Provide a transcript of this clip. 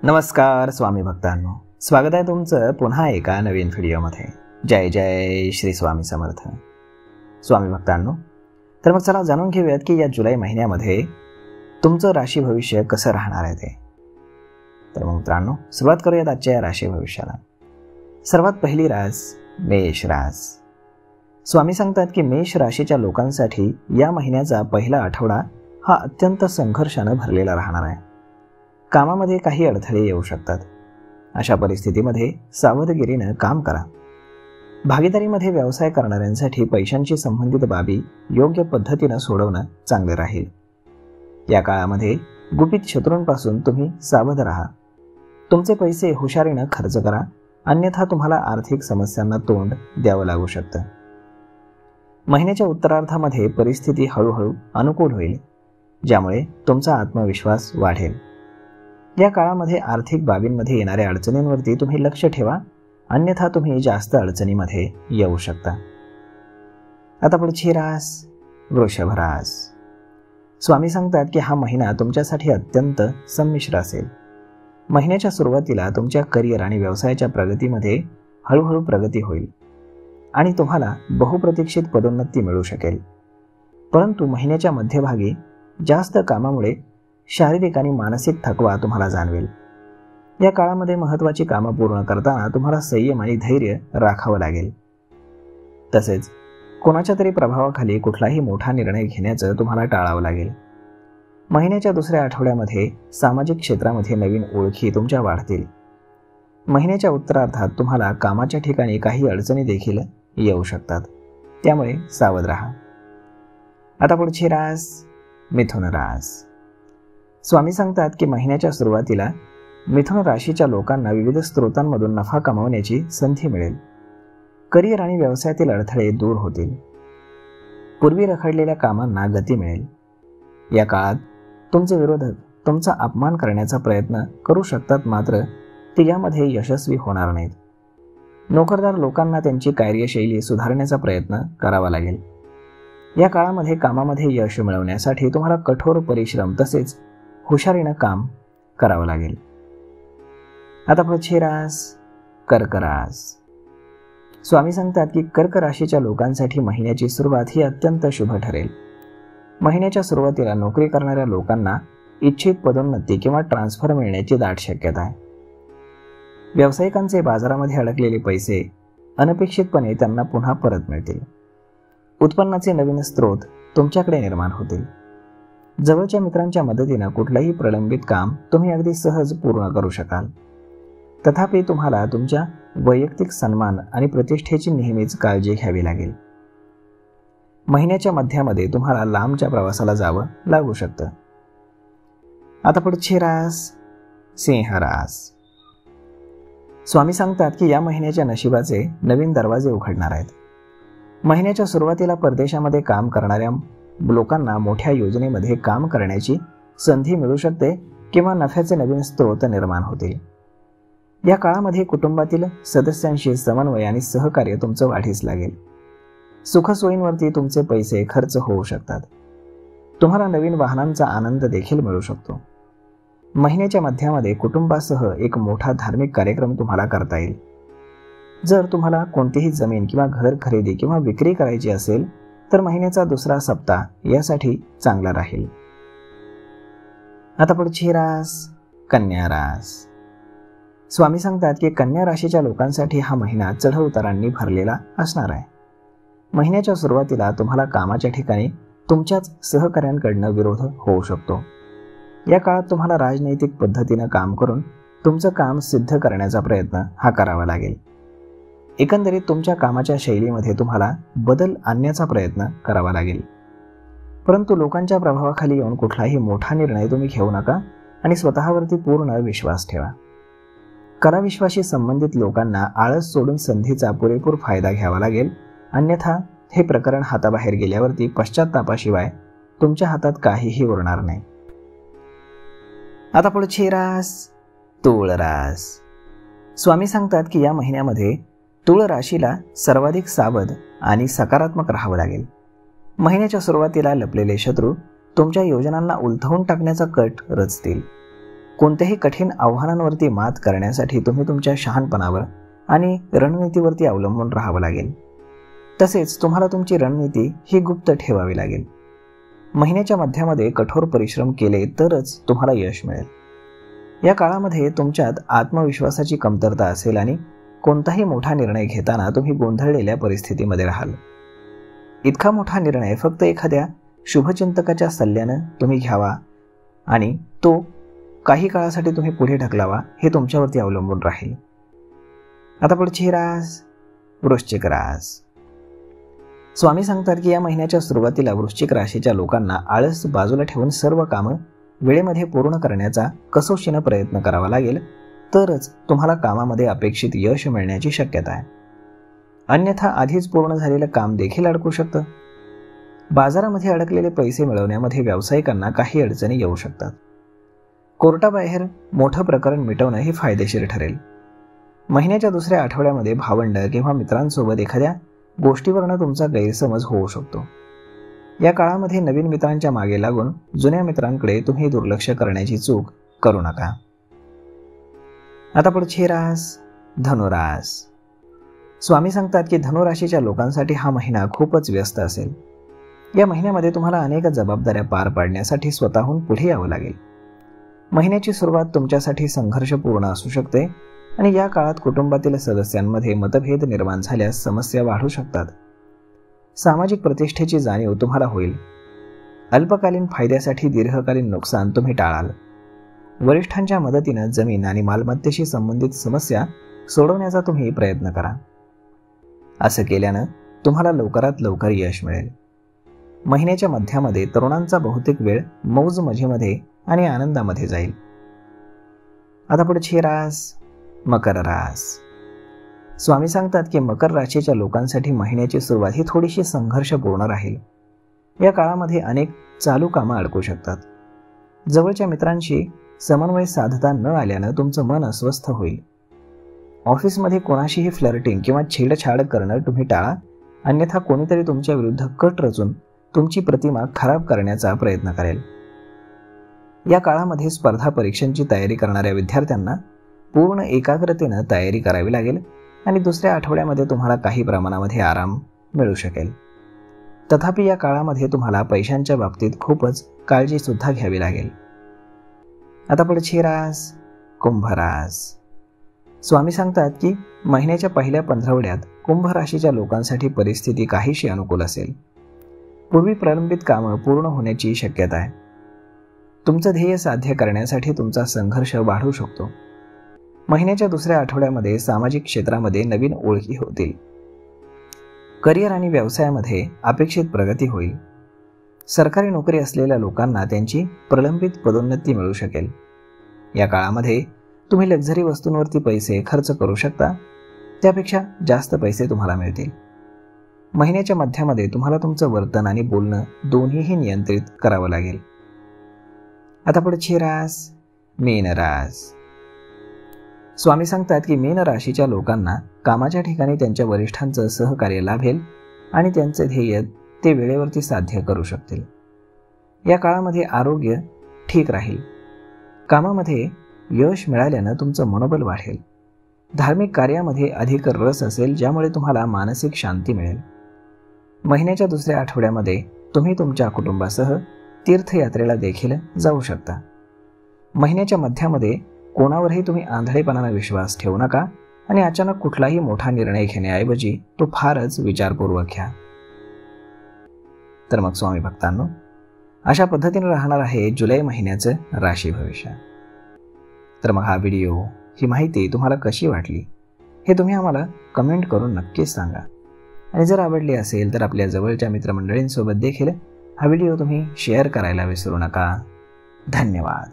नमस्कार स्वामी भक्तांनो, स्वागत आहे तुमचं पुन्हा एका नवीन व्हिडिओमध्ये. जय जय श्री स्वामी समर्थ. स्वामी भक्तांनो, तर मग चला जाणून घेऊयात की या जुलै महिन्यामध्ये तुमचं राशी भविष्य कसं राहणार आहे ते. तर मग मित्रांनो, सुरुवात करूयात आजच्या या राशी भविष्याला. सर्वात पहिली रास मेष रास. स्वामी सांगतात की मेष राशीच्या लोकांसाठी या महिन्याचा पहिला आठवडा हा अत्यंत संघर्षानं भरलेला राहणार आहे. कामामध्ये काही अडथळे येऊ शकतात. अशा परिस्थितीमध्ये सावधगिरीनं काम करा. भागीदारीमध्ये व्यवसाय करणाऱ्यांसाठी पैशांशी संबंधित बाबी योग्य पद्धतीनं सोडवणं चांगले राहील. या काळामध्ये गुपित शत्रूंपासून तुम्ही सावध राहा. तुमचे पैसे हुशारीनं खर्च करा, अन्यथा तुम्हाला आर्थिक समस्यांना तोंड द्यावं लागू शकतं. महिन्याच्या उत्तरार्धामध्ये परिस्थिती हळूहळू अनुकूल होईल, ज्यामुळे तुमचा आत्मविश्वास वाढेल. या काळामध्ये आर्थिक बाबींमध्ये येणाऱ्या अडचणींवरती तुम्ही लक्ष ठेवा, अन्यथा तुम्ही जास्त अडचणीमध्ये येऊ शकता. आता पुढची रास वृषभ रास. स्वामी सांगतात की हा महिना तुमच्यासाठी अत्यंत संमिश्र असेल. महिन्याच्या सुरुवातीला तुमच्या करिअर आणि व्यवसायाच्या प्रगतीमध्ये हळूहळू प्रगती होईल आणि तुम्हाला बहुप्रतीक्षित पदोन्नती मिळू शकेल. परंतु महिन्याच्या मध्यभागी जास्त कामामुळे शारीरिक आणि मानसिक थकवा तुम्हाला जाणवेल. या काळामध्ये महत्त्वाची कामं पूर्ण करताना तुम्हाला संयम आणि धैर्य राखावं लागेल. तसेच कोणाच्या तरी प्रभावाखाली कुठलाही मोठा निर्णय घेण्याचं तुम्हाला टाळावं लागेल. महिन्याच्या दुसऱ्या आठवड्यामध्ये सामाजिक क्षेत्रामध्ये नवीन ओळखी तुमच्या वाढतील. महिन्याच्या उत्तरार्धात तुम्हाला कामाच्या ठिकाणी काही अडचणी देखील येऊ शकतात, त्यामुळे सावध राहा. आता पुढची रास मिथुन रास. स्वामी सांगतात की महिन्याच्या सुरुवातीला मिथुन राशीच्या लोकांना विविध स्रोतांमधून नफा कमावण्याची संधी मिळेल. करिअर आणि व्यवसायातील अडथळे दूर होतील. पूर्वी रखडलेल्या कामांना गती मिळेल. या काळात तुमचे विरोधक तुमचा अपमान करण्याचा प्रयत्न करू शकतात, मात्र ते यामध्ये यशस्वी होणार नाहीत. नोकरदार लोकांना त्यांची कार्यशैली सुधारण्याचा प्रयत्न करावा लागेल. या काळामध्ये कामामध्ये यश मिळवण्यासाठी तुम्हाला कठोर परिश्रम तसेच हुशारीनं काम करावं लागेल. आता पुढची रास कर्क रास. स्वामी सांगतात की कर्क राशीच्या लोकांसाठी महिन्याची सुरुवात ही अत्यंत शुभ ठरेल. महिन्याच्या सुरुवातीला नोकरी करणाऱ्या लोकांना इच्छित पदोन्नती किंवा ट्रान्सफर मिळण्याची दाट शक्यता आहे. व्यावसायिकांचे बाजारामध्ये अडकलेले पैसे अनपेक्षितपणे त्यांना पुन्हा परत मिळतील. उत्पन्नाचे नवीन स्रोत तुमच्याकडे निर्माण होतील. जवळच्या मित्रांच्या मदतीनं कुठलंही प्रलंबित काम तुम्ही अगदी सहज पूर्ण करू शकाल. तथापि तुम्हाला तुमच्या वैयक्तिक सन्मान आणि प्रतिष्ठेची नेहमीच काळजी घ्यावी लागेल. महिन्याच्या मध्यामध्ये तुम्हाला लांबच्या प्रवासाला जावं लागू शकतं. आता पुढची रास सिंह रास. स्वामी सांगतात की या महिन्याच्या नशिबाचे नवीन दरवाजे उघडणार आहेत. महिन्याच्या सुरुवातीला परदेशामध्ये काम करणाऱ्या लोकांना मोठ्या योजनेमध्ये काम करण्याची संधी मिळू शकते किंवा नफ्याचे नवीन स्रोत निर्माण होतील. या काळामध्ये कुटुंबातील सदस्यांशी समन्वय आणि सहकार्य तुमचं वाढीस लागेल. सुखसोयींवरती तुमचे पैसे खर्च होऊ शकतात. तुम्हाला नवीन वाहनांचा आनंद देखील मिळू शकतो. महिन्याच्या मध्यामध्ये कुटुंबासह एक मोठा धार्मिक कार्यक्रम तुम्हाला करता येईल. जर तुम्हाला कोणतीही जमीन किंवा घर खरेदी किंवा विक्री करायची असेल तर महिन्याचा दुसरा सप्ताह यासाठी चांगला राहील. आता पुढची रास कन्या रास. स्वामी सांगतात की कन्या राशीच्या लोकांसाठी हा महिना चढउतारांनी भरलेला असणार आहे. महिन्याच्या सुरुवातीला तुम्हाला कामाच्या ठिकाणी तुमच्याच सहकाऱ्यांकडनं विरोध होऊ शकतो. या काळात तुम्हाला राजनैतिक पद्धतीनं काम करून तुमचं काम सिद्ध करण्याचा प्रयत्न हा करावा लागेल. एकंदरीत तुमच्या कामाच्या शैलीमध्ये तुम्हाला बदल आणण्याचा प्रयत्न करावा लागेल. परंतु लोकांच्या प्रभावाखाली येऊन कुठलाही मोठा निर्णय तुम्ही घेऊ नका आणि स्वतःवरती पूर्ण विश्वास ठेवा. कलाविश्वाशी संबंधित लोकांना आळस सोडून संधीचा पुरेपूर फायदा घ्यावा लागेल, अन्यथा हे प्रकरण हाताबाहेर गेल्यावरती पश्चात्तापाशिवाय तुमच्या हातात काहीही उरणार नाही. आता पुढची रास तुळ रास. स्वामी सांगतात की या महिन्यामध्ये तुळ राशीला सर्वाधिक सावध आणि सकारात्मक राहावं लागेल. महिन्याच्या सुरुवातीला लपलेले शत्रू तुमच्या योजनांना उलथवून टाकण्याचा कट रचतील. कोणत्याही कठीण आव्हानांवरती मात करण्यासाठी तुम्ही तुमच्या शहाणपणावर आणि रणनीतीवरती अवलंबून राहावं लागेल. तसेच तुम्हाला तुमची रणनीती ही गुप्त ठेवावी लागेल. महिन्याच्या मध्यामध्ये कठोर परिश्रम केले तरच तुम्हाला यश मिळेल. या काळामध्ये तुमच्यात आत्मविश्वासाची कमतरता असेल आणि कोणताही मोठा निर्णय घेताना तुम्ही गोंधळलेल्या परिस्थितीमध्ये राहाल. इतका मोठा निर्णय फक्त एखाद्या शुभचिंतकाच्या सल्ल्यानं तुम्ही घ्यावा आणि तो काही काळासाठी तुम्ही पुढे ढकलावा हे तुमच्यावरती अवलंबून राहील. आता पुढची रास वृश्चिक रास. स्वामी सांगतात की या महिन्याच्या सुरुवातीला वृश्चिक राशीच्या लोकांना आळस बाजूला ठेवून सर्व कामं वेळेमध्ये पूर्ण करण्याचा कसोशीनं प्रयत्न करावा लागेल, तरच तुम्हाला कामामध्ये अपेक्षित यश मिळण्याची शक्यता आहे. अन्यथा आधीच पूर्ण झालेलं काम देखील अडकू शकतं. बाजारामध्ये अडकलेले पैसे मिळवण्यामध्ये व्यावसायिकांना काही अडचणी येऊ शकतात. कोर्टाबाहेर मोठं प्रकरण मिटवणं हे फायदेशीर ठरेल. महिन्याच्या दुसऱ्या आठवड्यामध्ये भावंड किंवा मित्रांसोबत एखाद्या गोष्टीवरनं तुमचा गैरसमज होऊ शकतो. या काळामध्ये नवीन मित्रांच्या मागे लागून जुन्या मित्रांकडे तुम्ही दुर्लक्ष करण्याची चूक करू नका. आता पुढची रास धनुरास. स्वामी सांगतात की धनुराशीच्या लोकांसाठी हा महिना खूपच व्यस्त असेल. या महिन्यामध्ये तुम्हाला अनेक जबाबदाऱ्या पार पाडण्यासाठी स्वतःहून पुढे यावं लागेल. महिन्याची सुरुवात तुमच्यासाठी संघर्षपूर्ण असू शकते आणि या काळात कुटुंबातील सदस्यांमध्ये मतभेद निर्माण झाल्यास समस्या वाढू शकतात. सामाजिक प्रतिष्ठेची जाणीव तुम्हाला होईल. अल्पकालीन फायद्यासाठी दीर्घकालीन नुकसान तुम्ही टाळाल. वरिष्ठांच्या मदतीनं जमीन आणि मालमत्तेशी संबंधित समस्या सोडवण्याचा तुम्ही प्रयत्न करा. असं केल्यानं तुम्हाला लवकरात लवकर यश मिळेल. महिन्याच्या मध्यामध्ये तरुणांचा बहुतेक वेळ मौज मजेमध्ये आणि आनंदामध्ये जाईल. आता पुढची रास मकर रास. स्वामी सांगतात की मकर राशीच्या लोकांसाठी महिन्याची सुरुवात ही थोडीशी संघर्षपूर्ण राहील. या काळामध्ये अनेक चालू कामं अडकू शकतात. जवळच्या मित्रांशी समन्वय साधता न आल्यानं तुमचं मन अस्वस्थ होईल. ऑफिसमध्ये कोणाशीही फ्लर्टिंग किंवा छेडछाड करणं तुम्ही टाळा, अन्यथा कोणीतरी तुमच्या विरुद्ध कट रचून तुमची प्रतिमा खराब करण्याचा प्रयत्न करेल. या काळामध्ये स्पर्धा परीक्षांची तयारी करणाऱ्या विद्यार्थ्यांना पूर्ण एकाग्रतेनं तयारी करावी लागेल आणि दुसऱ्या आठवड्यामध्ये तुम्हाला काही प्रमाणामध्ये आराम मिळू शकेल. तथापि या काळामध्ये तुम्हाला पैशांच्या बाबतीत खूपच काळजीसुद्धा घ्यावी लागेल. आता पुढची रास कुंभ रास. स्वामी सांगतात की महिन्याच्या पहिल्या पंधरवड्यात कुंभ राशीच्या लोकांसाठी परिस्थिती काहीशी अनुकूल असेल. पूर्वी प्रलंबित कामं पूर्ण होण्याची शक्यता आहे. तुमचं ध्येय साध्य करण्यासाठी तुमचा संघर्ष वाढू शकतो. महिन्याच्या दुसऱ्या आठवड्यामध्ये सामाजिक क्षेत्रामध्ये नवीन ओळखी होतील. करिअर आणि व्यवसायामध्ये अपेक्षित प्रगती होईल. सरकारी नोकरी असलेल्या लोकांना त्यांची प्रलंबित पदोन्नती मिळू शकेल. या काळामध्ये तुम्ही लक्झरी वस्तूंवरती पैसे खर्च करू शकता, त्यापेक्षा जास्त पैसे तुम्हाला मिळतील. महिन्याच्या मध्यामध्ये तुम्हाला तुमचं वर्तन आणि बोलणं दोन्हीही नियंत्रित करावं लागेल. आता पुढची रास मीन रास. स्वामी सांगतात की मीन राशीच्या लोकांना कामाच्या ठिकाणी त्यांच्या वरिष्ठांचं सहकार्य लाभेल आणि त्यांचे ध्येय ते वेळेवरती साध्य करू शकतील. या काळामध्ये आरोग्य ठीक राहील. कामामध्ये यश मिळाल्यानं तुमचं मनोबल वाढेल. धार्मिक कार्यामध्ये अधिक रस असेल, ज्यामुळे तुम्हाला मानसिक शांती मिळेल. महिन्याच्या दुसऱ्या आठवड्यामध्ये तुम्ही तुमच्या कुटुंबासह तीर्थयात्रेला देखील जाऊ शकता. महिन्याच्या मध्यामध्ये कोणावरही तुम्ही आंधळेपणाने विश्वास ठेवू नका आणि अचानक कुठलाही मोठा निर्णय घेण्याऐवजी तो फारच विचारपूर्वक घ्या. तर मग स्वामी भक्तांनो, अशा पद्धतीने राहणार आहे जुलै महिन्याचं राशी भविष्य. तर मग हा व्हिडिओ, ही माहिती तुम्हाला कशी वाटली हे तुम्ही आम्हाला कमेंट करून नक्कीच सांगा. आणि जर आवडली असेल तर आपल्या जवळच्या मित्रमंडळींसोबत देखील हा व्हिडिओ तुम्ही शेअर करायला विसरू नका. धन्यवाद.